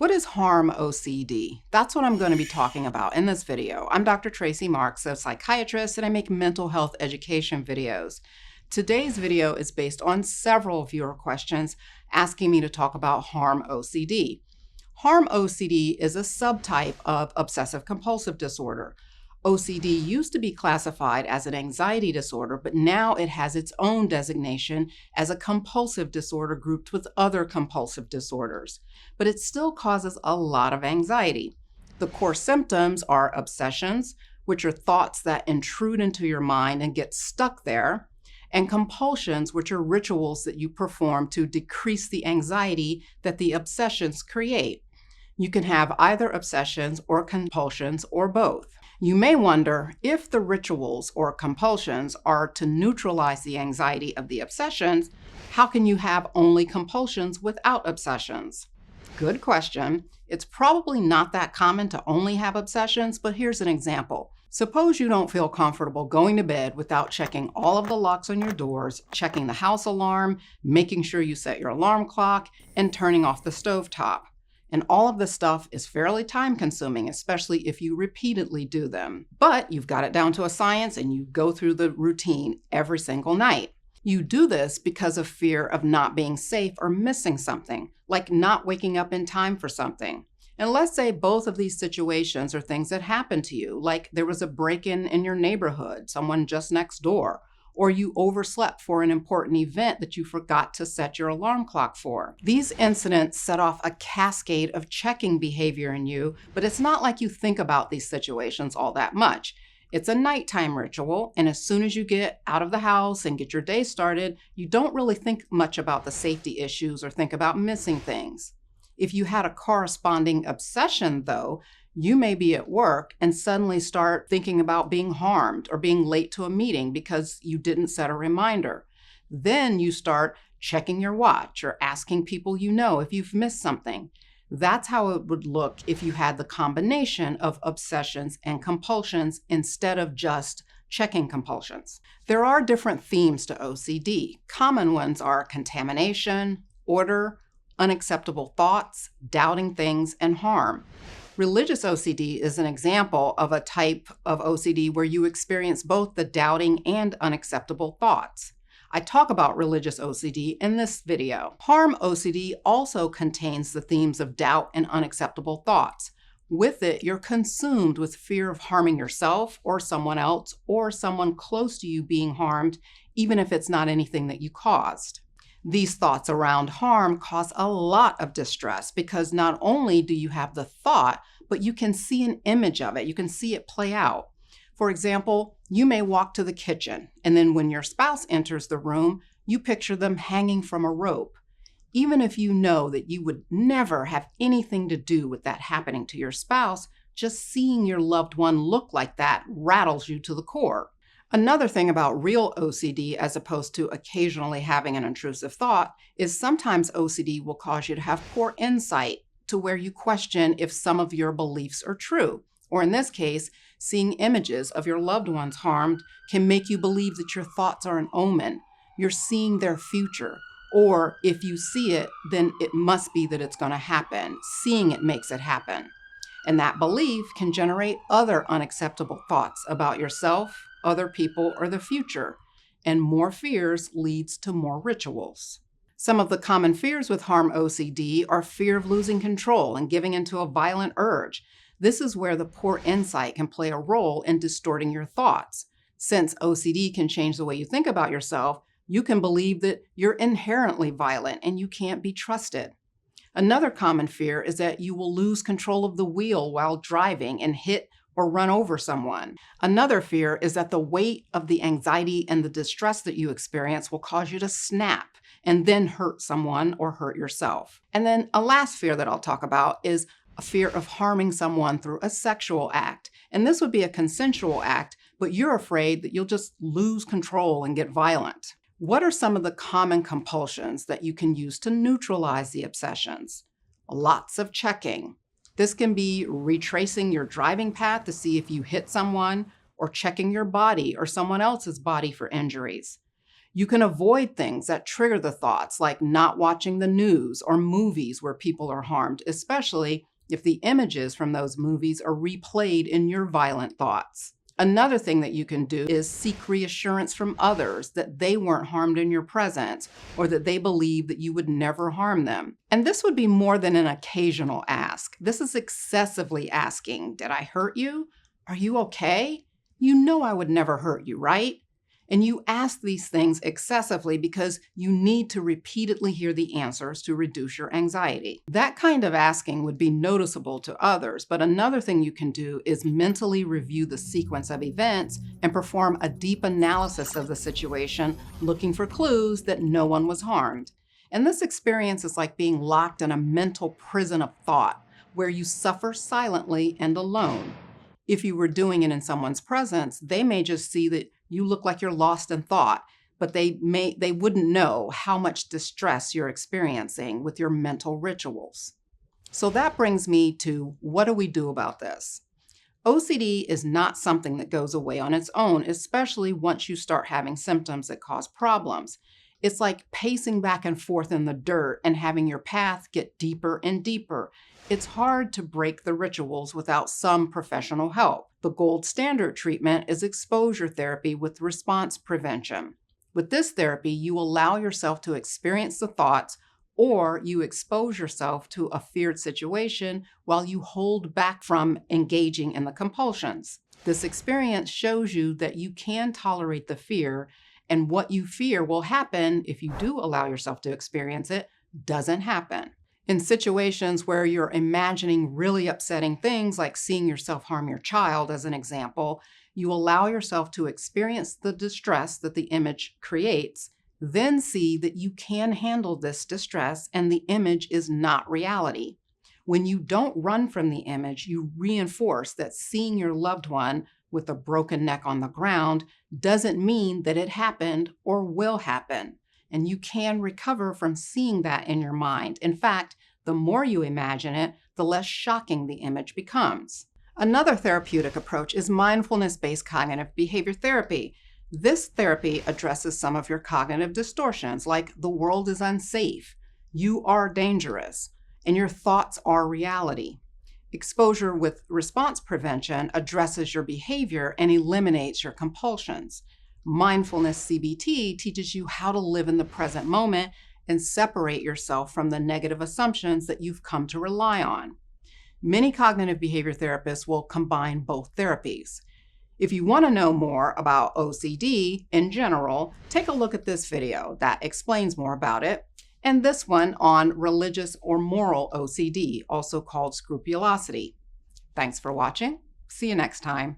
What is harm OCD? That's what I'm going to be talking about in this video. I'm Dr. Tracey Marks, a psychiatrist, and I make mental health education videos. Today's video is based on several viewer questions asking me to talk about harm OCD. Harm OCD is a subtype of obsessive compulsive disorder. OCD used to be classified as an anxiety disorder, but now it has its own designation as a compulsive disorder grouped with other compulsive disorders. But it still causes a lot of anxiety. The core symptoms are obsessions, which are thoughts that intrude into your mind and get stuck there, and compulsions, which are rituals that you perform to decrease the anxiety that the obsessions create. You can have either obsessions or compulsions or both. You may wonder if the rituals or compulsions are to neutralize the anxiety of the obsessions, how can you have only compulsions without obsessions? Good question. It's probably not that common to only have obsessions, but here's an example. Suppose you don't feel comfortable going to bed without checking all of the locks on your doors, checking the house alarm, making sure you set your alarm clock, and turning off the stovetop. And all of this stuff is fairly time-consuming, especially if you repeatedly do them. But you've got it down to a science and you go through the routine every single night. You do this because of fear of not being safe or missing something, like not waking up in time for something. And let's say both of these situations are things that happen to you, like there was a break-in in your neighborhood, someone just next door, or you overslept for an important event that you forgot to set your alarm clock for. These incidents set off a cascade of checking behavior in you, but it's not like you think about these situations all that much. It's a nighttime ritual, and as soon as you get out of the house and get your day started, you don't really think much about the safety issues or think about missing things. If you had a corresponding obsession, though, you may be at work and suddenly start thinking about being harmed or being late to a meeting because you didn't set a reminder. Then you start checking your watch or asking people you know if you've missed something. That's how it would look if you had the combination of obsessions and compulsions instead of just checking compulsions. There are different themes to OCD. Common ones are contamination, order, unacceptable thoughts, doubting things, and harm. Religious OCD is an example of a type of OCD where you experience both the doubting and unacceptable thoughts. I talk about religious OCD in this video. Harm OCD also contains the themes of doubt and unacceptable thoughts. With it, you're consumed with fear of harming yourself or someone else or someone close to you being harmed, even if it's not anything that you caused. These thoughts around harm cause a lot of distress because not only do you have the thought, but you can see an image of it. You can see it play out. For example, you may walk to the kitchen, and then when your spouse enters the room, you picture them hanging from a rope. Even if you know that you would never have anything to do with that happening to your spouse, just seeing your loved one look like that rattles you to the core. Another thing about real OCD, as opposed to occasionally having an intrusive thought, is sometimes OCD will cause you to have poor insight to where you question if some of your beliefs are true. Or in this case, seeing images of your loved ones harmed can make you believe that your thoughts are an omen. You're seeing their future. Or if you see it, then it must be that it's going to happen. Seeing it makes it happen. And that belief can generate other unacceptable thoughts about yourself, other people, or the future, and more fears leads to more rituals. Some of the common fears with harm OCD are fear of losing control and giving into a violent urge. This is where the poor insight can play a role in distorting your thoughts. Since OCD can change the way you think about yourself, you can believe that you're inherently violent and you can't be trusted. Another common fear is that you will lose control of the wheel while driving and hit or run over someone. Another fear is that the weight of the anxiety and the distress that you experience will cause you to snap and then hurt someone or hurt yourself. And then a last fear that I'll talk about is a fear of harming someone through a sexual act. And this would be a consensual act, but you're afraid that you'll just lose control and get violent. What are some of the common compulsions that you can use to neutralize the obsessions? Lots of checking. This can be retracing your driving path to see if you hit someone or checking your body or someone else's body for injuries. You can avoid things that trigger the thoughts, like not watching the news or movies where people are harmed, especially if the images from those movies are replayed in your violent thoughts. Another thing that you can do is seek reassurance from others that they weren't harmed in your presence, or that they believe that you would never harm them. And this would be more than an occasional ask. This is excessively asking, did I hurt you? Are you okay? You know I would never hurt you, right? And you ask these things excessively because you need to repeatedly hear the answers to reduce your anxiety. That kind of asking would be noticeable to others, but another thing you can do is mentally review the sequence of events and perform a deep analysis of the situation, looking for clues that no one was harmed. And this experience is like being locked in a mental prison of thought, where you suffer silently and alone. If you were doing it in someone's presence, they may just see that you look like you're lost in thought, but they wouldn't know how much distress you're experiencing with your mental rituals. So that brings me to, what do we do about this? OCD is not something that goes away on its own, especially once you start having symptoms that cause problems. It's like pacing back and forth in the dirt and having your path get deeper and deeper. It's hard to break the rituals without some professional help. The gold standard treatment is exposure therapy with response prevention. With this therapy, you allow yourself to experience the thoughts, or you expose yourself to a feared situation while you hold back from engaging in the compulsions. This experience shows you that you can tolerate the fear, and what you fear will happen if you do allow yourself to experience it doesn't happen. In situations where you're imagining really upsetting things, like seeing yourself harm your child as an example, you allow yourself to experience the distress that the image creates, then see that you can handle this distress and the image is not reality. When you don't run from the image, you reinforce that seeing your loved one with a broken neck on the ground doesn't mean that it happened or will happen. And you can recover from seeing that in your mind. In fact, the more you imagine it, the less shocking the image becomes. Another therapeutic approach is mindfulness-based cognitive behavior therapy. This therapy addresses some of your cognitive distortions, like the world is unsafe, you are dangerous, and your thoughts are reality. Exposure with response prevention addresses your behavior and eliminates your compulsions. Mindfulness CBT teaches you how to live in the present moment and separate yourself from the negative assumptions that you've come to rely on. Many cognitive behavior therapists will combine both therapies. If you want to know more about OCD in general, take a look at this video that explains more about it, and this one on religious or moral OCD, also called scrupulosity. Thanks for watching. See you next time.